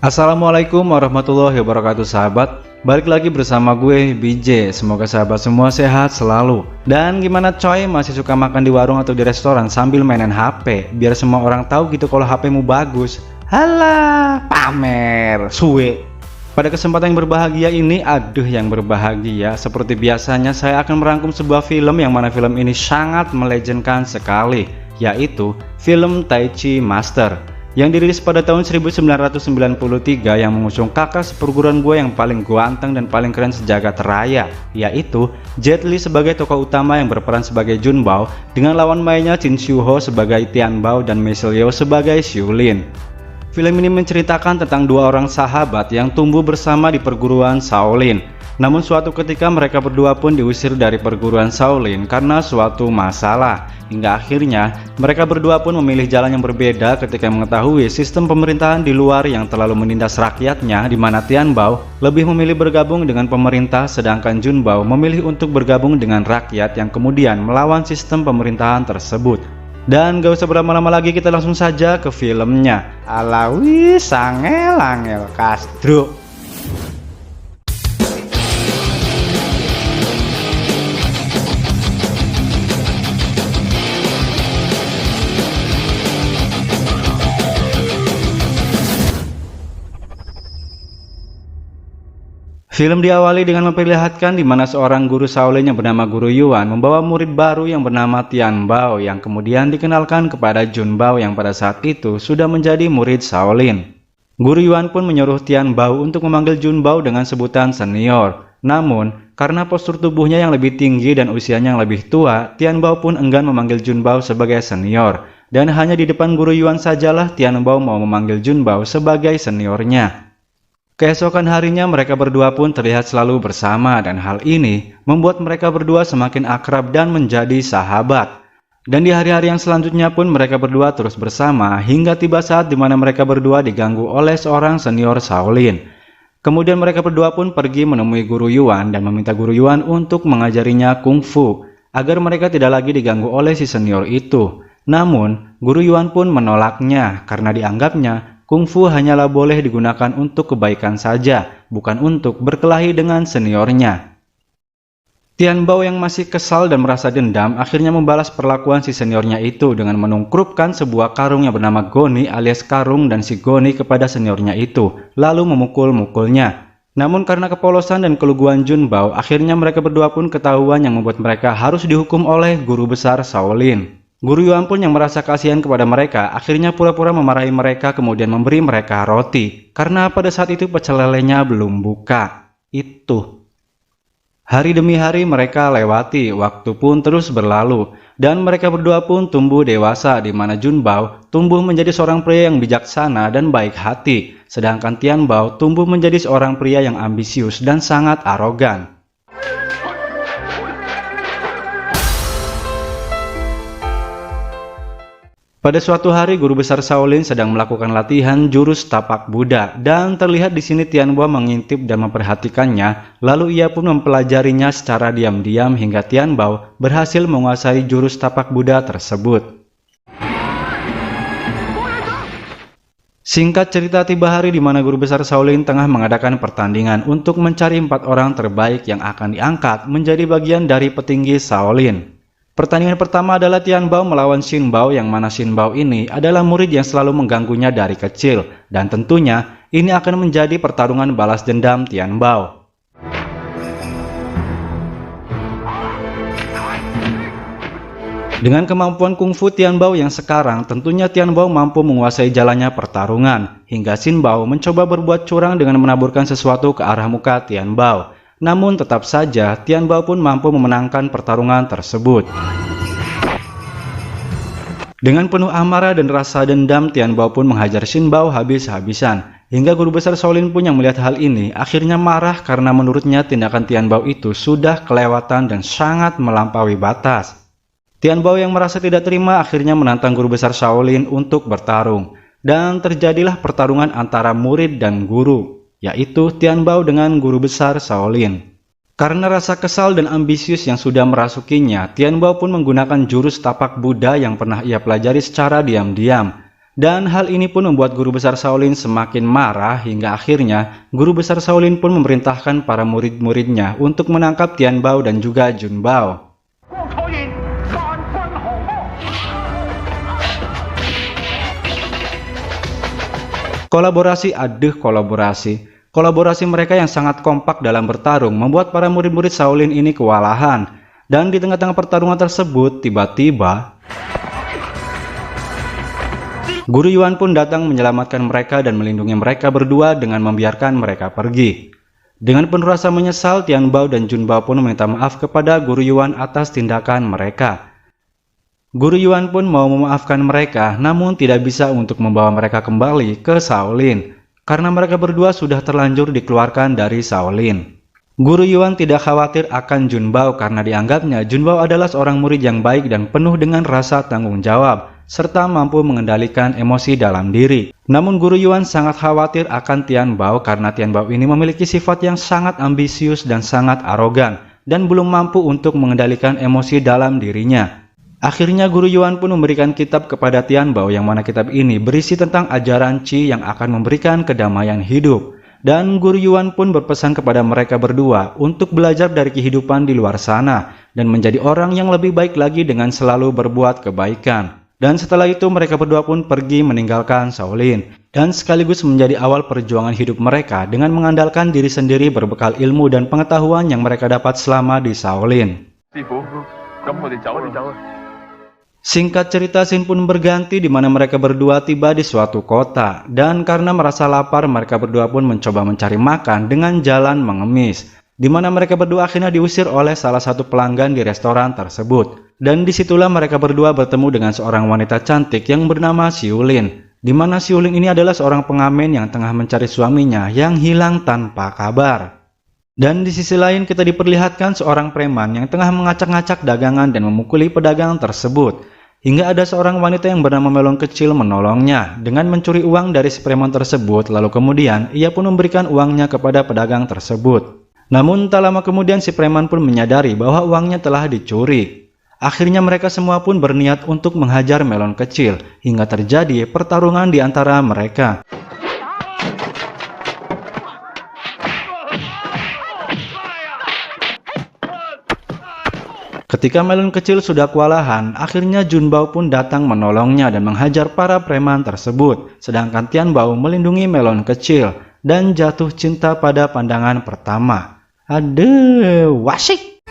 Assalamualaikum warahmatullahi wabarakatuh sahabat. Balik lagi bersama gue BJ. Semoga sahabat semua sehat selalu. Dan gimana coy, masih suka makan di warung atau di restoran sambil mainin HP biar semua orang tahu gitu kalau HPmu bagus? Halah, pamer, suwe. Pada kesempatan yang berbahagia ini, yang berbahagia, seperti biasanya saya akan merangkum sebuah film yang mana film ini sangat melegendkan sekali, yaitu film Tai Chi Master yang dirilis pada tahun 1993 yang mengusung kakak seperguruan gue yang paling ganteng dan paling keren sejagat raya, yaitu Jet Li sebagai tokoh utama yang berperan sebagai Jun Bao dengan lawan mainnya Chin Siu Ho sebagai Tian Bao dan Michelle Yeoh sebagai Xiu Lin. Film ini menceritakan tentang dua orang sahabat yang tumbuh bersama di perguruan Shaolin. Namun suatu ketika mereka berdua pun diusir dari perguruan Shaolin karena suatu masalah. Hingga akhirnya mereka berdua pun memilih jalan yang berbeda ketika mengetahui sistem pemerintahan di luar yang terlalu menindas rakyatnya, di mana Tian Bao lebih memilih bergabung dengan pemerintah sedangkan Jun Bao memilih untuk bergabung dengan rakyat yang kemudian melawan sistem pemerintahan tersebut. Dan gak usah berlama-lama lagi, kita langsung saja ke filmnya. Alawi sangel-angel Castro. Film diawali dengan memperlihatkan di mana seorang guru Shaolin yang bernama Guru Yuan membawa murid baru yang bernama Tian Bao yang kemudian dikenalkan kepada Jun Bao yang pada saat itu sudah menjadi murid Shaolin. Guru Yuan pun menyuruh Tian Bao untuk memanggil Jun Bao dengan sebutan senior. Namun, karena postur tubuhnya yang lebih tinggi dan usianya yang lebih tua, Tian Bao pun enggan memanggil Jun Bao sebagai senior. Dan hanya di depan Guru Yuan sajalah Tian Bao mau memanggil Jun Bao sebagai seniornya. Keesokan harinya mereka berdua pun terlihat selalu bersama dan hal ini membuat mereka berdua semakin akrab dan menjadi sahabat. Dan di hari-hari yang selanjutnya pun mereka berdua terus bersama hingga tiba saat di mana mereka berdua diganggu oleh seorang senior Shaolin. Kemudian mereka berdua pun pergi menemui Guru Yuan dan meminta Guru Yuan untuk mengajarinya kungfu agar mereka tidak lagi diganggu oleh si senior itu. Namun Guru Yuan pun menolaknya karena dianggapnya kungfu hanyalah boleh digunakan untuk kebaikan saja, bukan untuk berkelahi dengan seniornya. Tian Bao yang masih kesal dan merasa dendam akhirnya membalas perlakuan si seniornya itu dengan menungkrupkan sebuah karung yang bernama goni alias karung dan si goni kepada seniornya itu, lalu memukul-mukulnya. Namun karena kepolosan dan keluguan Jun Bao, akhirnya mereka berdua pun ketahuan yang membuat mereka harus dihukum oleh guru besar Shaolin. Guru Yuan pun yang merasa kasihan kepada mereka akhirnya pura-pura memarahi mereka kemudian memberi mereka roti karena pada saat itu pecel lelenya belum buka. Itu. Hari demi hari mereka lewati, waktu pun terus berlalu dan mereka berdua pun tumbuh dewasa di mana Jun Bao tumbuh menjadi seorang pria yang bijaksana dan baik hati, sedangkan Tian Bao tumbuh menjadi seorang pria yang ambisius dan sangat arogan. Pada suatu hari guru besar Shaolin sedang melakukan latihan jurus tapak Buddha dan terlihat di sini Tian Bao mengintip dan memperhatikannya, lalu ia pun mempelajarinya secara diam-diam hingga Tian Bao berhasil menguasai jurus tapak Buddha tersebut. Singkat cerita, tiba hari di mana guru besar Shaolin tengah mengadakan pertandingan untuk mencari 4 orang terbaik yang akan diangkat menjadi bagian dari petinggi Shaolin. Pertandingan pertama adalah Tian Bao melawan Xin Bao yang mana Xin Bao ini adalah murid yang selalu mengganggunya dari kecil dan tentunya ini akan menjadi pertarungan balas dendam Tian Bao. Dengan kemampuan kungfu Tian Bao yang sekarang, tentunya Tian Bao mampu menguasai jalannya pertarungan hingga Xin Bao mencoba berbuat curang dengan menaburkan sesuatu ke arah muka Tian Bao. Namun tetap saja Tian Bao pun mampu memenangkan pertarungan tersebut. Dengan penuh amarah dan rasa dendam, Tian Bao pun menghajar Xin Bao habis-habisan. Hingga guru besar Shaolin pun yang melihat hal ini akhirnya marah karena menurutnya tindakan Tian Bao itu sudah kelewatan dan sangat melampaui batas. Tian Bao yang merasa tidak terima akhirnya menantang guru besar Shaolin untuk bertarung. Dan terjadilah pertarungan antara murid dan guru, yaitu Tian Bao dengan guru besar Shaolin. Karena rasa kesal dan ambisius yang sudah merasukinya, Tian Bao pun menggunakan jurus tapak Buddha yang pernah ia pelajari secara diam-diam. Dan hal ini pun membuat guru besar Shaolin semakin marah hingga akhirnya guru besar Shaolin pun memerintahkan para murid-muridnya untuk menangkap Tian Bao dan juga Jun Bao. Kolaborasi kolaborasi. Kolaborasi mereka yang sangat kompak dalam bertarung membuat para murid-murid Shaolin ini kewalahan. Dan di tengah-tengah pertarungan tersebut, tiba-tiba Guru Yuan pun datang menyelamatkan mereka dan melindungi mereka berdua dengan membiarkan mereka pergi. Dengan penuh rasa menyesal, Tian Bao dan Jun Bao pun meminta maaf kepada Guru Yuan atas tindakan mereka. Guru Yuan pun mau memaafkan mereka, namun tidak bisa untuk membawa mereka kembali ke Shaolin, karena mereka berdua sudah terlanjur dikeluarkan dari Shaolin. Guru Yuan tidak khawatir akan Jun Bao karena dianggapnya Jun Bao adalah seorang murid yang baik dan penuh dengan rasa tanggung jawab, serta mampu mengendalikan emosi dalam diri. Namun Guru Yuan sangat khawatir akan Tian Bao karena Tian Bao ini memiliki sifat yang sangat ambisius dan sangat arogan, dan belum mampu untuk mengendalikan emosi dalam dirinya. Akhirnya Guru Yuan pun memberikan kitab kepada Tian Bao yang mana kitab ini berisi tentang ajaran Qi yang akan memberikan kedamaian hidup. Dan Guru Yuan pun berpesan kepada mereka berdua untuk belajar dari kehidupan di luar sana dan menjadi orang yang lebih baik lagi dengan selalu berbuat kebaikan. Dan setelah itu mereka berdua pun pergi meninggalkan Shaolin dan sekaligus menjadi awal perjuangan hidup mereka dengan mengandalkan diri sendiri berbekal ilmu dan pengetahuan yang mereka dapat selama di Shaolin. Singkat cerita, scene pun berganti di mana mereka berdua tiba di suatu kota, dan karena merasa lapar mereka berdua pun mencoba mencari makan dengan jalan mengemis, di mana mereka berdua akhirnya diusir oleh salah satu pelanggan di restoran tersebut. Dan disitulah mereka berdua bertemu dengan seorang wanita cantik yang bernama Xiulin, di mana Xiulin ini adalah seorang pengamen yang tengah mencari suaminya yang hilang tanpa kabar. Dan di sisi lain kita diperlihatkan seorang preman yang tengah mengacak-ngacak dagangan dan memukuli pedagang tersebut. Hingga ada seorang wanita yang bernama Melon kecil menolongnya dengan mencuri uang dari si preman tersebut, lalu kemudian ia pun memberikan uangnya kepada pedagang tersebut. Namun tak lama kemudian si preman pun menyadari bahwa uangnya telah dicuri. Akhirnya mereka semua pun berniat untuk menghajar Melon kecil hingga terjadi pertarungan di antara mereka. Ketika Melon kecil sudah kewalahan, akhirnya Jun Bao pun datang menolongnya dan menghajar para preman tersebut. Sedangkan Tian Bao melindungi Melon kecil dan jatuh cinta pada pandangan pertama. Aduh, wasik!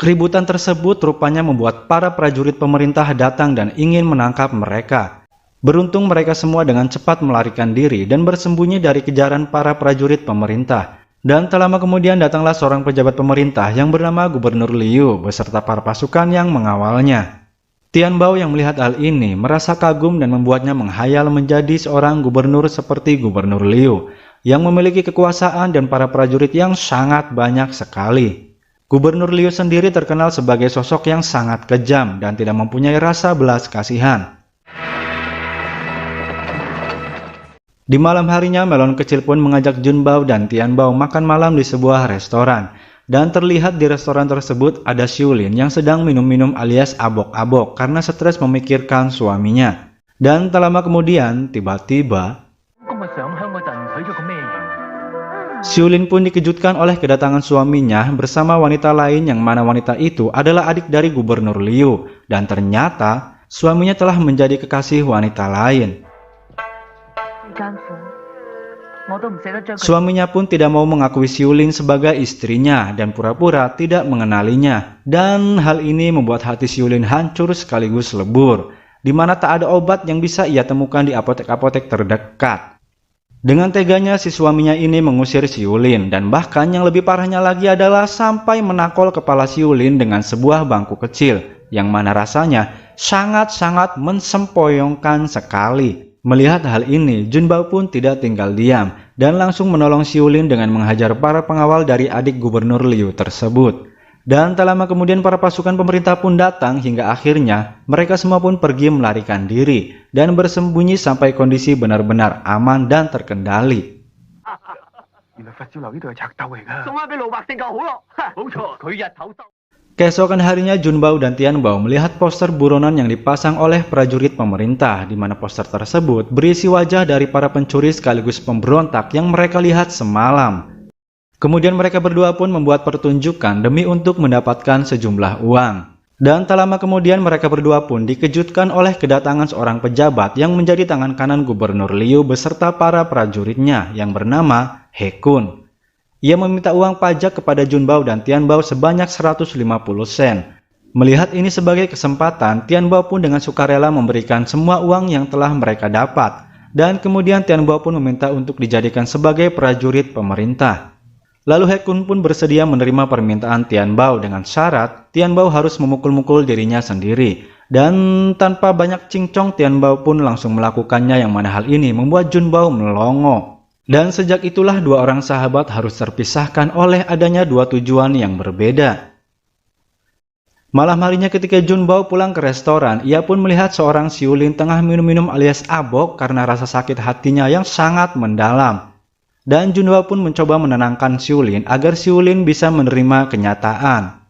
Keributan tersebut rupanya membuat para prajurit pemerintah datang dan ingin menangkap mereka. Beruntung mereka semua dengan cepat melarikan diri dan bersembunyi dari kejaran para prajurit pemerintah. Dan tak lama kemudian datanglah seorang pejabat pemerintah yang bernama Gubernur Liu beserta para pasukan yang mengawalnya. Tian Bao yang melihat hal ini merasa kagum dan membuatnya menghayal menjadi seorang gubernur seperti Gubernur Liu yang memiliki kekuasaan dan para prajurit yang sangat banyak sekali. Gubernur Liu sendiri terkenal sebagai sosok yang sangat kejam dan tidak mempunyai rasa belas kasihan. Di malam harinya, Melon kecil pun mengajak Jun Bao dan Tian Bao makan malam di sebuah restoran. Dan terlihat di restoran tersebut ada Xiulin yang sedang minum-minum alias abok-abok karena stres memikirkan suaminya. Dan tak lama kemudian, tiba-tiba Xiulin pun dikejutkan oleh kedatangan suaminya bersama wanita lain yang mana wanita itu adalah adik dari Gubernur Liu. Dan ternyata suaminya telah menjadi kekasih wanita lain. Suaminya pun tidak mau mengakui Xiulin sebagai istrinya dan pura-pura tidak mengenalinya. Dan hal ini membuat hati Xiulin hancur sekaligus lebur, di mana tak ada obat yang bisa ia temukan di apotek-apotek terdekat. Dengan teganya si suaminya ini mengusir Xiulin, dan bahkan yang lebih parahnya lagi adalah sampai menakol kepala Xiulin dengan sebuah bangku kecil, yang mana rasanya sangat-sangat mensempoyongkan sekali. Melihat hal ini, Jun Bao pun tidak tinggal diam dan langsung menolong Xiulin dengan menghajar para pengawal dari adik Gubernur Liu tersebut. Dan tak lama kemudian para pasukan pemerintah pun datang hingga akhirnya mereka semua pun pergi melarikan diri dan bersembunyi sampai kondisi benar-benar aman dan terkendali. Keesokan harinya Jun Bao dan Tian Bao melihat poster buronan yang dipasang oleh prajurit pemerintah, di mana poster tersebut berisi wajah dari para pencuri sekaligus pemberontak yang mereka lihat semalam. Kemudian mereka berdua pun membuat pertunjukan demi untuk mendapatkan sejumlah uang. Dan tak lama kemudian mereka berdua pun dikejutkan oleh kedatangan seorang pejabat yang menjadi tangan kanan Gubernur Liu beserta para prajuritnya yang bernama He Kun. Ia meminta uang pajak kepada Jun Bao dan Tian Bao sebanyak 150 sen. Melihat ini sebagai kesempatan, Tian Bao pun dengan sukarela memberikan semua uang yang telah mereka dapat. Dan kemudian Tian Bao pun meminta untuk dijadikan sebagai prajurit pemerintah. Lalu He Kun pun bersedia menerima permintaan Tian Bao dengan syarat Tian Bao harus memukul-mukul dirinya sendiri. Dan tanpa banyak cincong, Tian Bao pun langsung melakukannya, yang mana hal ini membuat Jun Bao melongo. Dan sejak itulah dua orang sahabat harus terpisahkan oleh adanya dua tujuan yang berbeda. Malam harinya ketika Jun Bao pulang ke restoran, ia pun melihat seorang Siulin tengah minum-minum alias abok karena rasa sakit hatinya yang sangat mendalam. Dan Jun Bao pun mencoba menenangkan Siulin agar Siulin bisa menerima kenyataan.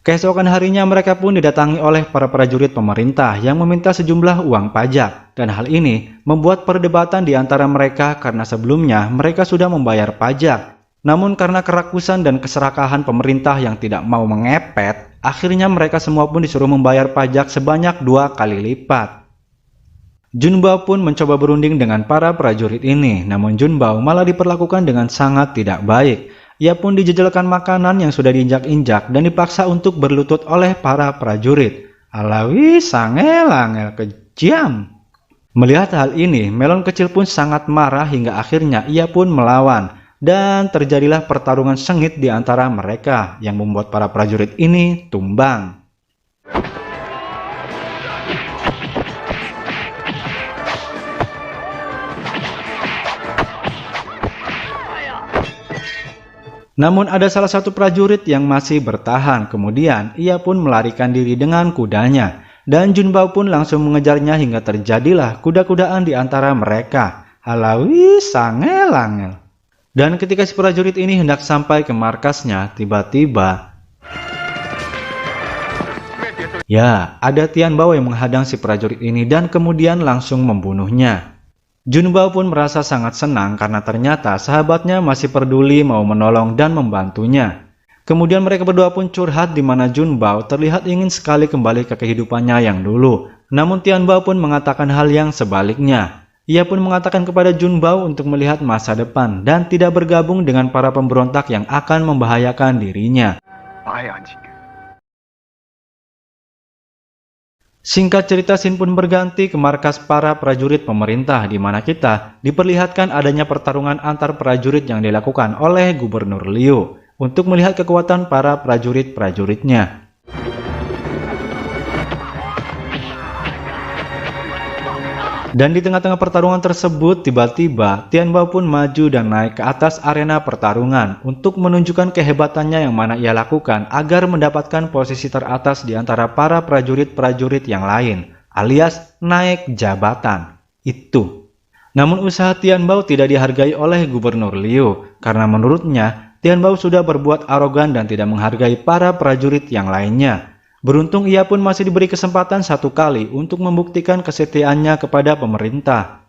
Keesokan harinya mereka pun didatangi oleh para prajurit pemerintah yang meminta sejumlah uang pajak. Dan hal ini membuat perdebatan di antara mereka karena sebelumnya mereka sudah membayar pajak. Namun karena kerakusan dan keserakahan pemerintah yang tidak mau mengepet, akhirnya mereka semua pun disuruh membayar pajak sebanyak 2 kali lipat. Jun Bao pun mencoba berunding dengan para prajurit ini, namun Jun Bao malah diperlakukan dengan sangat tidak baik. Ia pun dijejelkan makanan yang sudah diinjak-injak dan dipaksa untuk berlutut oleh para prajurit. Alawi sangel-angel kejam. Melihat hal ini, Melon kecil pun sangat marah hingga akhirnya ia pun melawan. Dan terjadilah pertarungan sengit di antara mereka yang membuat para prajurit ini tumbang. Namun ada salah satu prajurit yang masih bertahan, kemudian ia pun melarikan diri dengan kudanya. Dan Jun Bao pun langsung mengejarnya hingga terjadilah kuda-kudaan di antara mereka. Halawi sangel-angel. Dan ketika si prajurit ini hendak sampai ke markasnya, tiba-tiba ya, ada Tian Bao yang menghadang si prajurit ini dan kemudian langsung membunuhnya. Jun Bao pun merasa sangat senang karena ternyata sahabatnya masih peduli mau menolong dan membantunya. Kemudian mereka berdua pun curhat di mana Jun Bao terlihat ingin sekali kembali ke kehidupannya yang dulu. Namun Tian Bao pun mengatakan hal yang sebaliknya. Ia pun mengatakan kepada Jun Bao untuk melihat masa depan dan tidak bergabung dengan para pemberontak yang akan membahayakan dirinya. Singkat cerita, scene pun berganti ke markas para prajurit pemerintah, di mana kita diperlihatkan adanya pertarungan antar prajurit yang dilakukan oleh Gubernur Liu untuk melihat kekuatan para prajurit-prajuritnya. Dan di tengah-tengah pertarungan tersebut, tiba-tiba Tian Bao pun maju dan naik ke atas arena pertarungan untuk menunjukkan kehebatannya yang mana ia lakukan agar mendapatkan posisi teratas di antara para prajurit-prajurit yang lain, alias naik jabatan. Itu. Namun usaha Tian Bao tidak dihargai oleh Gubernur Liu, karena menurutnya Tian Bao sudah berbuat arogan dan tidak menghargai para prajurit yang lainnya. Beruntung ia pun masih diberi kesempatan 1 kali untuk membuktikan kesetiaannya kepada pemerintah.